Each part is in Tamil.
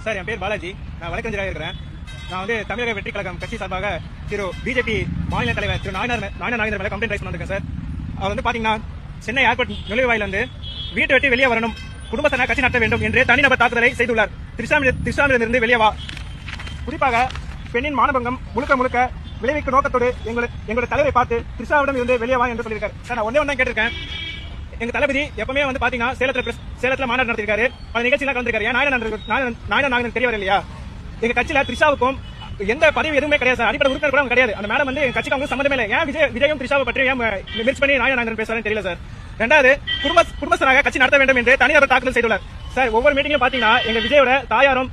சார், என் பேர் பாலாஜி. நான் வழக்கறிஞராக இருக்கிறேன். நான் வந்து தமிழக வெற்றி கழகம் கட்சி சார்பாக திரு பிஜேபி மாநில தலைவர் திரு நாயனார் மேல கம்ப்ளைண்ட் ரைஸ் பண்ணிருக்கேன் சார். அவர் வந்து பாத்தீங்கன்னா சென்னை ஏர்போர்ட் நுழைவாயில் வந்து வீட்டை விட்டு வெளியே வரணும், குடும்பத்தினை கட்சி நடத்த வேண்டும் என்று தனிநபர் தாக்குதலை செய்துள்ளார். திருச்சாமிலிருந்து வெளியே வா. குறிப்பாக பெண்ணின் மானபங்கம் முழுக்க விளைவிக்கும் நோக்கத்தோடு எங்களுடைய தலைவரை பார்த்து திருச்சாவிடம் இருந்து வெளியே வா என்று சொல்லியிருக்காரு. சார், நான் ஒன்னே கேட்டிருக்கேன். எங்க தளபதி எப்பவுமே வந்து பாத்தீங்கன்னா சேலத்துல மாநாடு நடத்திருக்காரு, பல நிகழ்ச்சியெல்லாம் கலந்துருக்காரு. நாயனார் நாகன் தெரியவர் இல்லையா? எங்க கட்சியில திரிஷாவுக்கும் எந்த பதவி எதுவுமே கிடையாது சார். அடிப்படை உறுப்பினர் கூட அவங்க கிடையாது. அந்த மேடம் வந்து எங்க கட்சிக்கு அவங்க சம்பந்தமே இல்லை. ஏன் விஜயும் திரிஷாவை பற்றி ஏன் மிர்ச் பண்ணி நாயனார் பேசுறாருன்னு தெரியல சார். ரெண்டாவது, குடும்பஸ்தனாக கட்சி நடத்த வேண்டும் என்று தனிநபர் தாக்குதல் செய்துள்ளார். சார், ஒவ்வொரு மீட்டிங்கும் பாத்தீங்கன்னா எங்க விஜயோட தாயாரும்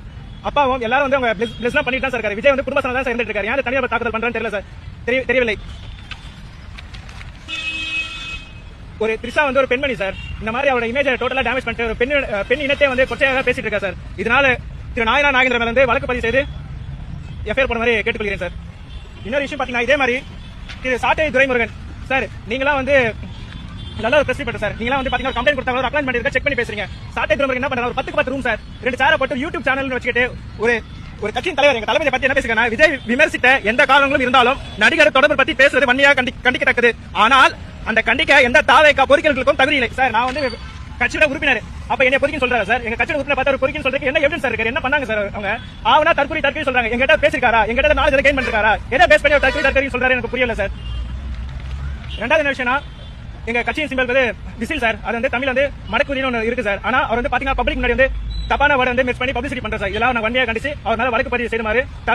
அப்பாவும் எல்லாரும் வந்து அவங்க பிளஸ் பண்ணிட்டு தான் சார் இருக்காரு. விஜய் வந்து குடும்பஸ்தனா தான் இருந்துட்டு இருக்காரு. ஏன் தனிநபர் தாக்குதல் பண்றான்னு தெரியல சார், தெரியவில்லை. ஒரு திரிஷா வந்து ஒரு பெண்மணி சார். இந்த மாதிரி அவரோட இமேஜ் டோட்டலா டேமேஜ் பண்ணிட்டு ஒரு பெண் இனத்தை வந்து கொச்சையாக பேசிட்டு இருக்கா சார். இதனால திரு நாகேந்திர மேல வந்து வழக்கு பதிவு செய்து எஃப்ஐஆர் போன மாதிரி கேட்டுக்கொள்கிறேன் சார். இன்னொரு விஷயம் பாத்தீங்கன்னா, இதே மாதிரி திரு சாட்டை துரைமுருகன் சார், நீங்களாம் வந்து நல்ல ஒரு பிரச்சனை சார். நீங்க வந்து பாத்தீங்கன்னா கம்ப்ளைண்ட் கொடுத்தாங்க, ஒரு அப்ளைன் பண்ணிருக்க, செக் பண்ணி பேசுறீங்க. சாட்டை துரைமுருகன் என்ன பண்றாரு? ஒரு 10 ரூம் சார், 2 சேரை போட்டு யூடியூப் சேனல் வச்சுக்கிட்டு ஒரு கட்சியின் தலைவர் எங்க தலைவரை பத்தி என்ன பேசுகிறேன்? விஜய் விமர்சித்த எந்த காரணங்களும் இருந்தாலும் நடிகர் தொடர்பு பத்தி பேசுவது வன்மையாக கண்டிக்கத்தக்கது. ஆனால் அந்த கண்டிக்க எந்த தாவேக்கா பொறுக்கிறவர்களுக்கும் தகுதி இல்லை சார். நான் வந்து கட்சியோட உறுப்பினர், அப்ப என்ன பொறுக்கின்னு சொல்றாரு சார். எங்க கட்சியோட உறுப்பினர் பார்த்தா ஒரு பொறுக்கின்னு சொல்றதுக்கு என்ன எவிடன்ஸ் இருக்கு? என்ன பண்ணாங்க சார் அவங்க? ஆவனா தற்கொலை சொல்றாங்க. எங்கிட்ட பேசிருக்காரா? எங்கிட்ட 4 கெயின் பண்ணிருக்காரா? என்ன பேஸ் பண்ணி தற்கொலை சொல்றாரு? எனக்கு புரியல சார். ரெண்டாவது என்ன விஷயம்னா, எங்க கட்சியின் சிம்பல் வந்து விசில் சார். அது வந்து தமிழ் வந்து மடக்குதின்னு ஒன்று இருக்கு சார். ஆனா அவர் வந்து பாத்தீங்கன்னா பப்ளிக் முன்னாடி வந்து தப்பான வேர்டு வந்து மிஸ் பண்ணி பப்ளிசிட்டி பண்றாரு சார். இதெல்லாம் நான் வன்மையாக கண்டிச்சு அவர் மேல வழக்கு பதிவு செய்யுமாறு